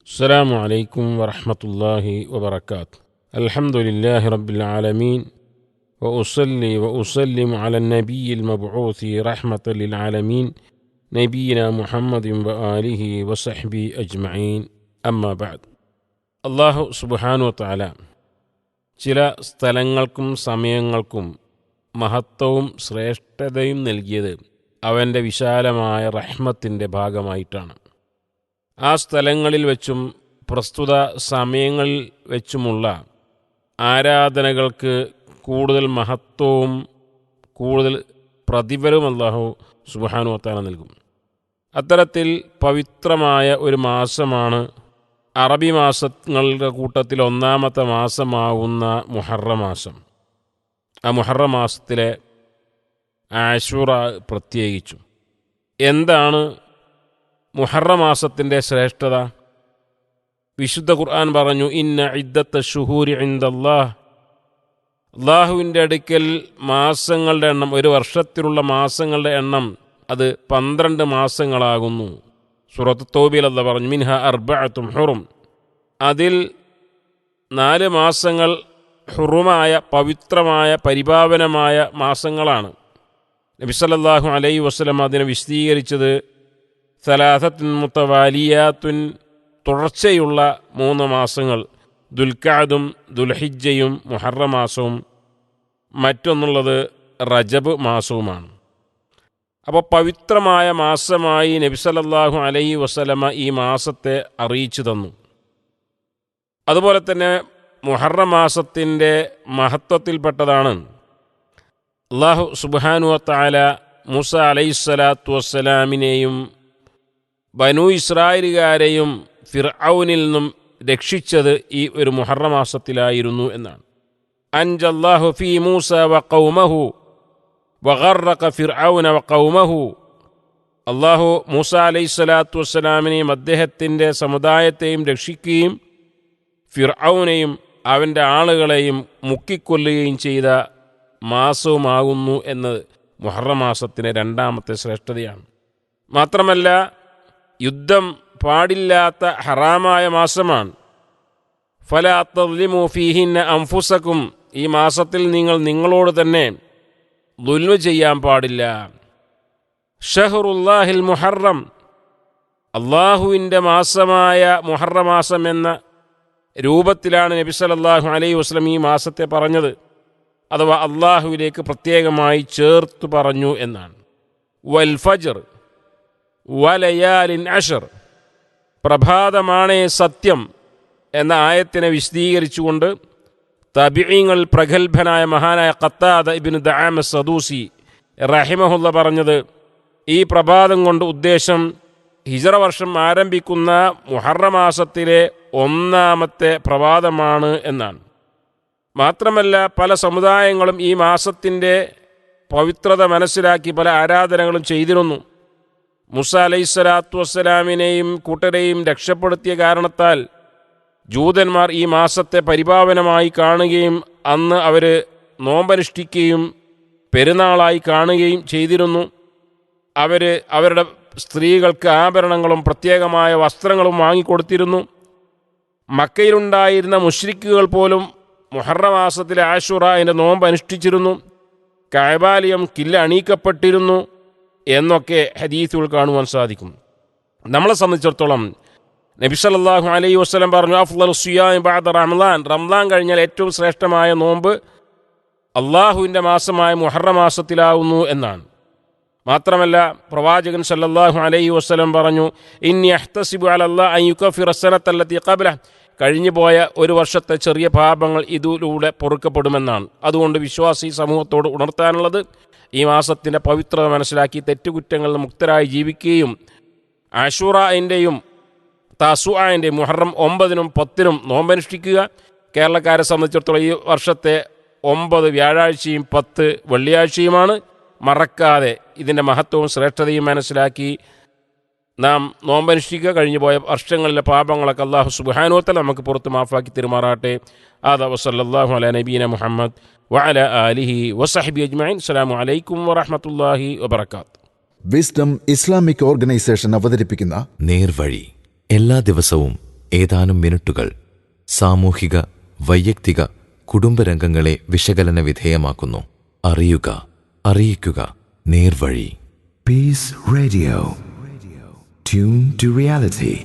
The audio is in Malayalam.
السلام عليكم ورحمة الله وبركاته. الحمد لله رب العالمين وأصلي وأسلم على النبي المبعوث رحمة للعالمين نبينا محمد وآله وصحبه أجمعين أما بعد. അള്ളാഹു സുബ്ഹാനഹു വതആല ചില സ്ഥലങ്ങൾക്കും സമയങ്ങൾക്കും മഹത്വവും ശ്രേഷ്ഠതയും നൽകിയത് അവൻ്റെ വിശാലമായ റഹ്മത്തിൻ്റെ ഭാഗമായിട്ടാണ്. ആ സ്ഥലങ്ങളിൽ വെച്ചും പ്രസ്തുത സമയങ്ങളിൽ വെച്ചുമുള്ള ആരാധനകൾക്ക് കൂടുതൽ മഹത്വവും കൂടുതൽ പ്രതിഫലവും അല്ലാഹു സുബ്ഹാനഹു വതആല നൽകും. അത്തരത്തിൽ പവിത്രമായ ഒരു മാസമാണ് അറബി മാസങ്ങളുടെ കൂട്ടത്തിൽ ഒന്നാമത്തെ മാസമാവുന്ന മുഹറം മാസം. ആ മുഹറം മാസത്തിലെ ആശൂറ പ്രത്യേകിച്ചും. എന്താണ് മുഹറം മാസത്തിൻ്റെ ശ്രേഷ്ഠത? വിശുദ്ധ ഖുർആൻ പറഞ്ഞു, ഇന്ന ഇദ്ദത്ത ശുഹൂരി ഇൻദല്ലാഹ്, അല്ലാഹുവിൻ്റെ അടുക്കൽ മാസങ്ങളുടെ എണ്ണം, ഒരു വർഷത്തിലുള്ള മാസങ്ങളുടെ എണ്ണം അത് 12 മാസങ്ങളാകുന്നു. സൂറത്ത് തൗബയിൽ അല്ലാഹ് പറഞ്ഞു, മിൻഹ അർബഅത്തും ഹുറും, അതിൽ 4 മാസങ്ങൾ ഹുറുമായ പവിത്രമായ പരിപാവനമായ മാസങ്ങളാണ്. നബി സല്ലല്ലാഹു അലൈഹി വസല്ലം അതിനെ വിശദീകരിച്ചത് സലാസത്തുൻ മുതവാലിയാത്തുൻ, തുടർച്ചയുള്ള 3 മാസങ്ങൾ, ദുൽഖഅദും ദുൽഹിജ്ജയും മുഹറം മാസവും, മറ്റൊന്നുള്ളത് റജബ് മാസവുമാണ്. അപ്പോൾ പവിത്രമായ മാസമായി നബി സല്ലല്ലാഹു അലൈഹി വസല്ലമ ഈ മാസത്തെ അറിയിച്ചു തന്നു. അതുപോലെ തന്നെ മുഹറം മാസത്തിൻ്റെ മഹത്വത്തിൽപ്പെട്ടതാണ് അല്ലാഹു സുബ്ഹാനഹു വതആല മൂസ അലൈഹിസ്സലാത്തു വസ്സലാമിനെയും ബനൂ ഇസ്രായേലുകാരെയും ഫിർഔനിൽ നിന്നും രക്ഷിച്ചത് ഈ ഒരു മുഹറം മാസത്തിലായിരുന്നു എന്നാണ്. അൻജല്ലാഹു ഫീ മൂസ വഖൗമഹു വഗറഖ ഫിർഔന വഖൗമഹു, അല്ലാഹു മൂസ അലൈഹിസ്സലാത്തു വസ്സലാമിനെയും അദ്ദേഹത്തിൻ്റെ സമുദായത്തെയും രക്ഷിക്കുകയും ഫിർഔനെയും അവൻ്റെ ആളുകളെയും മുക്കിക്കൊല്ലുകയും ചെയ്ത മാസവുമാകുന്നു എന്നത് മുഹറം മാസത്തിൻ്റെ 2ാമത്തെ ശ്രേഷ്ഠതയാണ്. മാത്രമല്ല, യുദ്ധം പാടില്ലാത്ത ഹറാമായ മാസമാണ്. ഫലാ തദ്ലിമു ഫീഹിന്ന അൻഫുസകും, ഈ മാസത്തിൽ നിങ്ങൾ നിങ്ങളോട് തന്നെ ദുൽമ് ചെയ്യാൻ പാടില്ല. ഷഹ്റുല്ലാഹിൽ മുഹറം, അള്ളാഹുവിൻ്റെ മാസമായ മുഹറം മാസം എന്ന രൂപത്തിലാണ് നബി സല്ലല്ലാഹു അലൈഹി വസല്ലം ഈ മാസത്തെ പറഞ്ഞത്, അഥവാ അള്ളാഹുവിലേക്ക് പ്രത്യേകമായി ചേർത്തു പറഞ്ഞു എന്നാണ്. വൽ ഫജ്ർ വലയാലിൻ അശ്ർ, പ്രഭാതമാണേ സത്യം എന്ന ആയത്തിനെ വിശദീകരിച്ചുകൊണ്ട് തബിഈങ്ങൾ പ്രഗത്ഭനായ മഹാനായ ഖത്താദ ഇബ്നു ദഅാമ സദൂസി റഹിമഹുല്ല പറഞ്ഞത്, ഈ പ്രഭാതം കൊണ്ട് ഉദ്ദേശം ഹിജ്റ വർഷം ആരംഭിക്കുന്ന മുഹറം മാസത്തിലെ 1ാമത്തെ പ്രഭാതമാണ് എന്നാണ്. മാത്രമല്ല, പല സമുദായങ്ങളും ഈ മാസത്തിൻ്റെ പവിത്രത മനസ്സിലാക്കി പല ആരാധനകളും ചെയ്തിരുന്നു. മൂസ അലൈഹിസ്സലാത്തു വസ്സലാമിനെയും കൂട്ടരെയും രക്ഷപ്പെടുത്തിയ കാരണത്താൽ ജൂതന്മാർ ഈ മാസത്തെ പരിപാവനമായി കാണുകയും അന്ന് അവർ നോമ്പനുഷ്ഠിക്കുകയും പെരുന്നാളായി കാണുകയും ചെയ്തിരുന്നു. അവരുടെ സ്ത്രീകൾക്ക് ആഭരണങ്ങളും പ്രത്യേകമായ വസ്ത്രങ്ങളും വാങ്ങിക്കൊടുത്തിരുന്നു. മക്കയിലുണ്ടായിരുന്ന മുശ്രിക്കുകൾ പോലും മുഹറം മാസത്തിലെ ആശുറയുടെ നോമ്പ് അനുഷ്ഠിച്ചിരുന്നു. കഅബാലയം കില്ല അണിയിക്കപ്പെട്ടിരുന്നു എന്നൊക്കെ ഹദീസുകൾ കാണുവാൻ സാധിക്കും. നമ്മളെ സംബന്ധിച്ചിടത്തോളം നബി സല്ലല്ലാഹു അലൈഹി വസല്ലം പറഞ്ഞു, അഫ്ളലു സിയാം ബഅദ റമളാൻ, റമളാൻ കഴിഞ്ഞാൽ ഏറ്റവും ശ്രേഷ്ഠമായ നോമ്പ് അള്ളാഹുവിൻ്റെ മാസമായ മുഹറം മാസത്തിലാവുന്നു എന്നാണ്. മാത്രമല്ല, പ്രവാചകൻ സല്ലല്ലാഹു അലൈഹി വസല്ലം പറഞ്ഞു, ഇന്നി അഹ്തസിബു അലല്ലാഹി അൻ യുകഫിറ സനത്തല്ലതി ഖബ്ലഹ, കഴിഞ്ഞു പോയ ഒരു വർഷത്തെ ചെറിയ പാപങ്ങൾ ഇതിലൂടെ പൊറുക്കപ്പെടുമെന്നാണ്. അതുകൊണ്ട് വിശ്വാസി സമൂഹത്തോട് ഉണർത്താനുള്ളത്, ഈ മാസത്തിൻ്റെ പവിത്രത മനസ്സിലാക്കി തെറ്റുകുറ്റങ്ങളിൽ മുക്തരായി ജീവിക്കുകയും ആശൂറയിൻ്റെയും താസുആൻ്റെയും മുഹറം 9-നും 10-നും നോമ്പനുഷ്ഠിക്കുക. കേരളക്കാരെ സംബന്ധിച്ചിടത്തോളം ഈ വർഷത്തെ 9 വ്യാഴാഴ്ചയും 10 വെള്ളിയാഴ്ചയുമാണ്. മറക്കാതെ ഇതിൻ്റെ മഹത്വവും ശ്രേഷ്ഠതയും മനസ്സിലാക്കി നാം നോമ്പനുഷ്ഠിക്കുക. കഴിഞ്ഞു പോയ വർഷങ്ങളിലെ പാപങ്ങളൊക്കെ അല്ലാഹു സുബ്ഹാനഹു വതആല നമുക്ക് പുറത്ത് മാഫാക്കി തിരുമാറാട്ടെ. ആദാ വസല്ലല്ലാഹു അലാ നബീന മുഹമ്മദ് വഅലാ ആലിഹി വസഹ്ബിഹി അജ്മഈൻ. അസ്സലാമു അലൈക്കും വറഹ്മത്തുള്ളാഹി വബറകാതുഹു. വിസ്ഡം ഇസ്ലാമിക് ഓർഗനൈസേഷൻ അവതരിപ്പിക്കുന്ന നേർവഴി എല്ലാ ദിവസവും ഏതാനും മിനിറ്റുകൾ സാമൂഹിക, വൈയക്തിക, കുടുംബരംഗങ്ങളെ വിശകലന വിധേയമാക്കുന്നു. അറിയുക, അറിയിക്കുക, നേർവഴി. Peace Radio. Tune to reality.